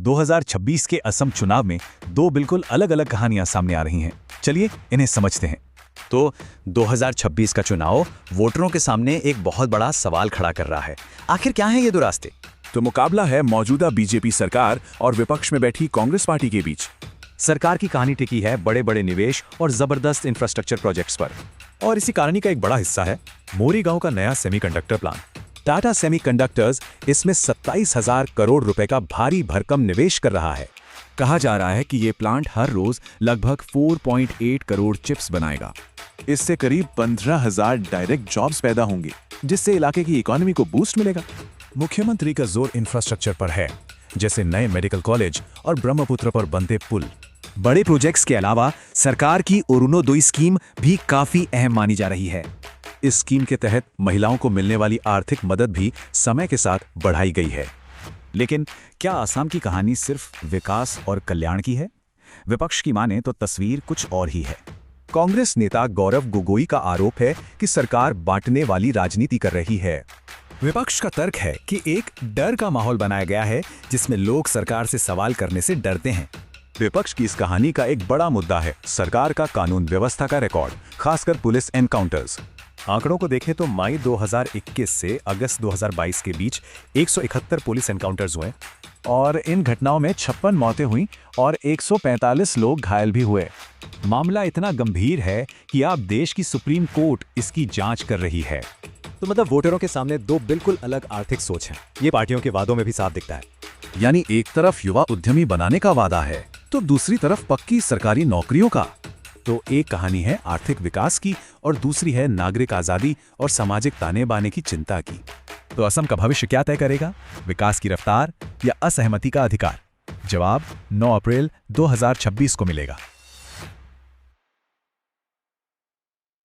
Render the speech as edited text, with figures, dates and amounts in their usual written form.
2026 के असम चुनाव में दो बिल्कुल अलग-अलग कहानियां सामने आ रही हैं। चलिए इन्हें समझते हैं। तो 2026 का चुनाव वोटरों के सामने एक बहुत बड़ा सवाल खड़ा कर रहा है। आखिर क्या है ये दो रास्ते? तो मुकाबला है मौजूदा बीजेपी सरकार और विपक्ष में बैठी कांग्रेस पार्टी के बीच। सरकार की कहानी टिकी है बड़े बड़े निवेश और जबरदस्त इंफ्रास्ट्रक्चर प्रोजेक्ट्स पर, और इसी कहानी का एक बड़ा हिस्सा है मोरीगांव का नया सेमीकंडक्टर प्लांट। टाटा सेमीकंडक्टर्स इसमें 27,000 करोड़ रुपए का भारी भरकम निवेश कर रहा है। कहा जा रहा है कि ये प्लांट हर रोज लगभग 4.8 करोड़ चिप्स बनाएगा। इससे करीब 15,000 डायरेक्ट जॉब्स पैदा होंगे, जिससे इलाके की इकोनॉमी को बूस्ट मिलेगा। मुख्यमंत्री का जोर इंफ्रास्ट्रक्चर पर है, जैसे नए मेडिकल कॉलेज और ब्रह्मपुत्र पर बनते पुल। बड़े प्रोजेक्ट्स के अलावा सरकार की अरुणोदय स्कीम भी काफी अहम मानी जा रही है। इस स्कीम के तहत महिलाओं को मिलने वाली आर्थिक मदद भी समय के साथ बढ़ाई गई है। लेकिन क्या असम की कहानी सिर्फ विकास और कल्याण की है? विपक्ष की माने तो तस्वीर कुछ और ही है। कांग्रेस नेता गौरव गोगोई का आरोप है कि सरकार बांटने वाली राजनीति कर रही है। विपक्ष का तर्क है कि एक डर का माहौल बनाया गया है, जिसमें लोग सरकार से सवाल करने से डरते हैं। विपक्ष की इस कहानी का एक बड़ा मुद्दा है सरकार का कानून व्यवस्था का रिकॉर्ड, खासकर पुलिस एनकाउंटर्स। आंकड़ों को देखें तो मई 2021 से अगस्त 2022 के बीच 171 पुलिस एनकाउंटर्स हुए और इन घटनाओं में 56 मौतें हुई और 145 लोग घायल भी हुए। मामला इतना गंभीर है कि अब देश की सुप्रीम कोर्ट इसकी जांच कर रही है। तो मतलब वोटरों के सामने दो बिल्कुल अलग आर्थिक सोच हैं। ये पार्टियों के वादों में भी साफ दिखता है। यानी एक तरफ युवा उद्यमी बनाने का वादा है, तो दूसरी तरफ पक्की सरकारी नौकरियों का। तो एक कहानी है आर्थिक विकास की और दूसरी है नागरिक आजादी और सामाजिक ताने बाने की चिंता की। तो असम का भविष्य क्या तय करेगा, विकास की रफ्तार या असहमति का अधिकार? जवाब 9 अप्रैल 2026 को मिलेगा।